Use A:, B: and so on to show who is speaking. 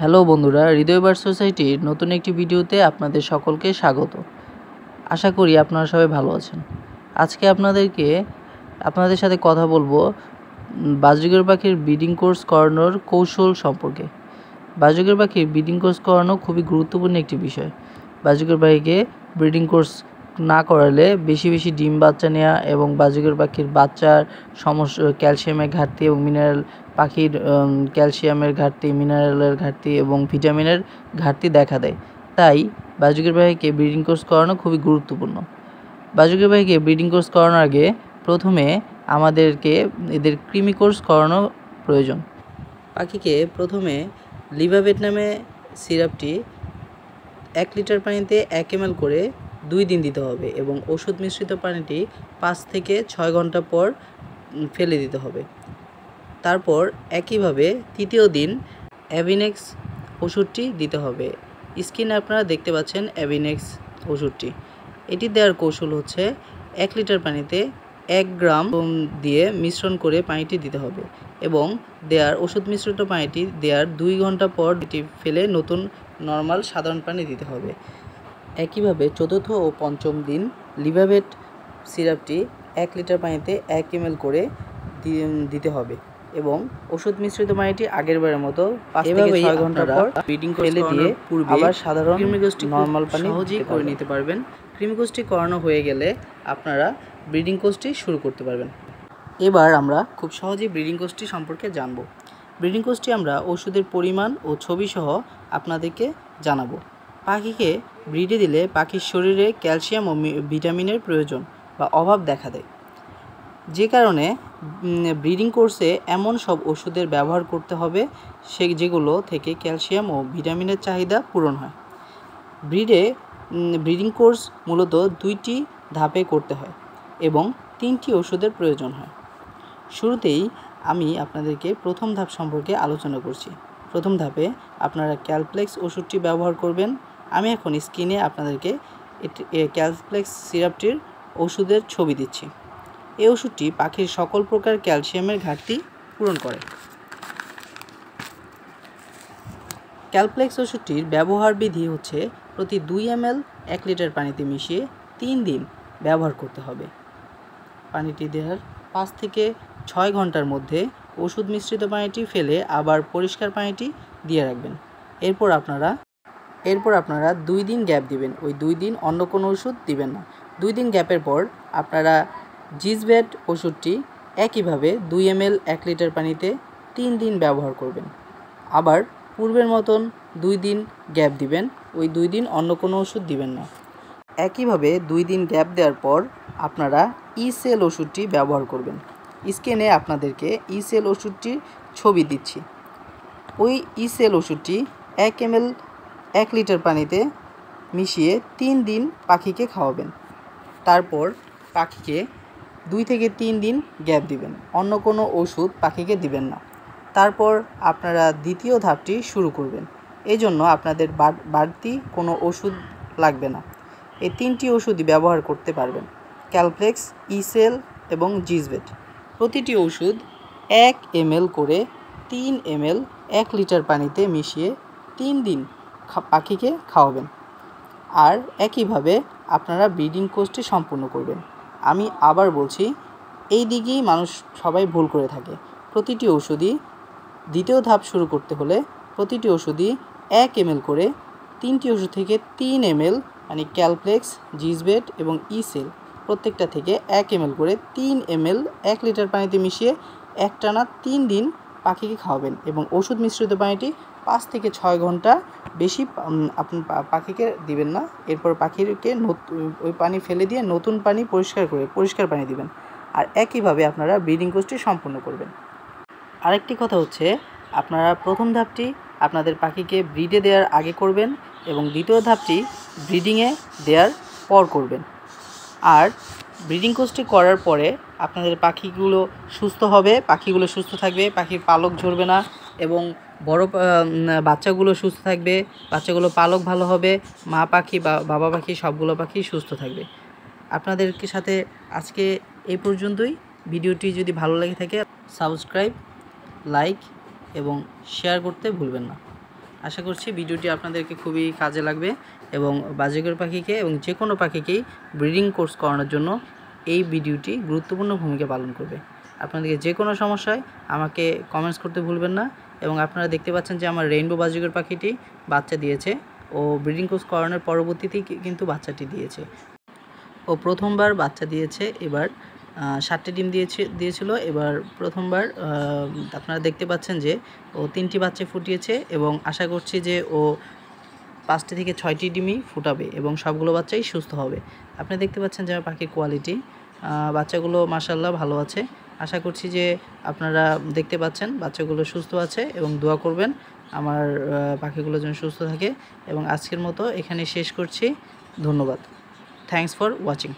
A: Hello বন্ধুরা, হৃদয় bird সোসাইটির নতুন একটি ভিডিওতে আপনাদের সকলকে স্বাগত। আশা করি আপনারা সবাই ভালো আছেন। আজকে আপনাদের সাথে কথা বলবো বাজরিগর পাখির ব্রিডিং কোর্স করানোর কৌশল সম্পর্কে। বাজরিগর পাখির ব্রিডিং কোর্স করানো খুবই গুরুত্বপূর্ণ একটি বিষয়। বাজরিগর পাখিকে ব্রিডিং কোর্স না করালে বেশি ডিম বাচ্চা নেওয়া এবং বাজরিগর পাখির বাচ্চার সমস্যা, ক্যালসিয়ামের ঘাটতি এবং মিনারেল, পাখির ক্যালসিয়ামের ঘাটতি, মিনারেলের ঘাটতি এবং ভিটামিনের ঘাটতি দেখা দেয়। তাই বাজরিগর পাখিকে ব্রিডিং কোর্স করানো খুবই গুরুত্বপূর্ণ। বাজরিগর পাখিকে ব্রিডিং কোর্স করানোর আগে প্রথমে আমাদেরকে এদের কৃমি কোর্স করানো প্রয়োজন। পাখিকে প্রথমে লিভাবেট নামে সিরাপটি 1 লিটার পানিতে 1 ml করে 2 দিন দিতে হবে এবং ওষুধ মিশ্রিত পানিটি 5 থেকে 6 ঘন্টা পর ফেলে দিতে হবে। তারপর একইভাবে তৃতীয় দিন অ্যাভিনেক্স ওষুধটি দিতে হবে। স্ক্রিনে আপনারা দেখতে পাচ্ছেন অ্যাভিনেক্স ওষুধটি। এটি দেওয়ার কৌশল হচ্ছে 1 লিটার পানিতে 1 গ্রাম দিয়ে মিশ্রণ করে পানিটি দিতে হবে এবং ওষুধ মিশ্রিত পানিটি দেওয়ার 2 ঘন্টা পর এটি ফেলে নতুন নর্মাল সাধারণ পানি দিতে হবে। একইভাবে চতুর্থ ও পঞ্চম দিন লিভাবেট সিরাপটি 1 লিটার পানিতে 1 ml করে দিতে হবে এবং ওষুধ মিশ্রিত পানিটি আগেরবারের মতো 5 থেকে 6 ঘন্টা পর ব্রিডিং ফেলে দিয়ে আবার সাধারণ নর্মাল পানি সহজেই করে নিতে পারবেন। কৃমি কোর্সটি করানো হয়ে গেলে আপনারা ব্রিডিং কোর্সটি শুরু করতে পারবেন। এবার আমরা খুব সহজেই ব্রিডিং কোর্সটি সম্পর্কে জানব। ব্রিডিং কোর্সটি আমরা ওষুধের পরিমাণ ও ছবি সহ আপনাদেরকে জানাবো। পাখিকে ব্রিডে দিলে পাখির শরীরে ক্যালসিয়াম ও ভিটামিনের প্রয়োজন বা অভাব দেখা দেয়, যে কারণে ব্রিডিং কোর্সে এমন সব ওষুধের ব্যবহার করতে হবে যেগুলো থেকে ক্যালসিয়াম ও ভিটামিনের চাহিদা পূরণ হয়। ব্রিডিং কোর্স মূলত 2টি ধাপে করতে হয় এবং 3টি ওষুধের প্রয়োজন হয়। শুরুতেই আমি আপনাদেরকে প্রথম ধাপ সম্পর্কে আলোচনা করছি। প্রথম ধাপে আপনারা ক্যালপ্লেক্স ওষুধটি ব্যবহার করবেন। আমি এখন স্ক্রিনে আপনাদেরকে ক্যালপ্লেক্স সিরাপটির ওষুধের ছবি দিচ্ছি। এই ওষুধটি পাখির সকল প্রকার ক্যালসিয়ামের ঘাটতি পূরণ করে। ক্যালপ্লেক্স ওষুধটির ব্যবহার বিধি হচ্ছে প্রতি 2 ml 1 লিটার পানিতে মিশিয়ে 3 দিন ব্যবহার করতে হবে। পানিটি দেওয়ার 5 থেকে 6 ঘন্টার মধ্যে ওষুধ মিশ্রিত পানিটি ফেলে আবার পরিষ্কার পানিটি দিয়ে রাখবেন। এরপর আপনারা 2 দিন গ্যাপ দিবেন। ওই 2 দিন অন্য কোনো ওষুধ দিবেন না। 2 দিন গ্যাপের পর আপনারা জিজবেট ওষুধটি একইভাবে 2 ml 1 লিটার পানিতে 3 দিন ব্যবহার করবেন। আবার পূর্বের মতন 2 দিন গ্যাপ দিবেন। ওই 2 দিন অন্য কোনো ওষুধ দিবেন না। একইভাবে 2 দিন গ্যাপ দেওয়ার পর আপনারা ইসেল ওষুধটি ব্যবহার করবেন। স্ক্রিনে আপনাদেরকে ইসেল ওষুধটির ছবি দিচ্ছি। ওই ইসেল ওষুধটি 1 ml 1 লিটার পানিতে মিশিয়ে 3 দিন পাখিকে খাওয়াবেন। তারপর পাখিকে 2 থেকে 3 দিন গ্যাপ দিবেন। অন্য কোনো ওষুধ পাখিকে দিবেন না। তারপর আপনারা দ্বিতীয় ধাপটি শুরু করবেন। এই জন্য আপনাদের বাড়তি কোনো ওষুধ লাগবে না। এই 3টি ওষুধই ব্যবহার করতে পারবেন: ক্যালপ্লেক্স, ইসেল এবং জিজবেট। প্রতিটি ওষুধ 1 ml করে 3 ml 1 লিটার পানিতে মিশিয়ে 3 দিন পাখিকে খাওয়াবেন। আর একইভাবে আপনারা ব্রিডিং কোর্সটি সম্পূর্ণ করবেন। আমি আবার বলছি, এই দিকেই মানুষ সবাই ভুল করে থাকে। প্রতিটি ওষুধই দ্বিতীয় ধাপ শুরু করতে হলে প্রতিটি ওষুধই 1 ml করে 3টি ওষুধ থেকে 3 ml মানে ক্যালপ্লেক্স, জিজবেট এবং ইসেল প্রত্যেকটা থেকে 1 ml করে 3 ml 1 লিটার পানিতে মিশিয়ে একটানা 3 দিন পাখিকে খাওয়াবেন এবং ওষুধ মিশ্রিত পানিটি 5 থেকে 6 ঘন্টা বেশি আপনি পাখিকে দিবেন না। এরপর পাখিকে ওই পানি ফেলে দিয়ে নতুন পানি পরিষ্কার পানি দিবেন। আর একইভাবে আপনারা ব্রিডিং কোর্সটি সম্পূর্ণ করবেন। আরেকটি কথা হচ্ছে, আপনারা প্রথম ধাপটি আপনাদের পাখিকে ব্রিডে দেওয়ার আগে করবেন এবং দ্বিতীয় ধাপটি ব্রিডিংয়ে দেওয়ার পর করবেন। আর ব্রিডিং কোর্সটি করার পরে আপনাদের পাখিগুলো সুস্থ হবে, পাখিগুলো সুস্থ থাকবে, পাখির পালক ঝরবে না এবং বড় বাচ্চাগুলো সুস্থ থাকবে, বাচ্চাগুলো পালক ভালো হবে, মা পাখি বা বাবা পাখি সবগুলো পাখি সুস্থ থাকবে। আপনাদেরকে সাথে আজকে এই পর্যন্তই। ভিডিওটি যদি ভালো লাগে থাকে সাবস্ক্রাইব, লাইক এবং শেয়ার করতে ভুলবেন না। আশা করছি ভিডিওটি আপনাদেরকে খুবই কাজে লাগবে এবং বাজিগর পাখিকে এবং যে কোনো পাখিকেই ব্রিডিং কোর্স করানোর জন্য এই ভিডিওটি গুরুত্বপূর্ণ ভূমিকা পালন করবে। আপনাদেরকে যে কোনো সমস্যায় আমাকে কমেন্টস করতে ভুলবেন না। এবং আপনারা দেখতে পাচ্ছেন যে আমার রেইনবো বাজিগর পাখিটি বাচ্চা দিয়েছে, ও ব্রিডিং কোর্স করানোর পরবর্তীতেই কিন্তু বাচ্চাটি দিয়েছে। ও প্রথমবার বাচ্চা দিয়েছে, এবার 7টি ডিম দিয়েছিল। এবার প্রথমবার আপনারা দেখতে পাচ্ছেন যে ও 3টি বাচ্চা ফুটিয়েছে এবং আশা করছি যে ও 5টি থেকে 6টি ডিমই ফুটাবে এবং সবগুলো বাচ্চাই সুস্থ হবে। আপনি দেখতে পাচ্ছেন যে পাখির কোয়ালিটি, বাচ্চাগুলো মাশাআল্লাহ ভালো আছে। আশা করছি যে আপনারা দেখতে পাচ্ছেন বাচ্চাগুলো সুস্থ আছে এবং দোয়া করবেন আমার পাখিগুলো যেন সুস্থ থাকে। এবং আজকের মতো এখানে শেষ করছি। ধন্যবাদ। Thanks for watching.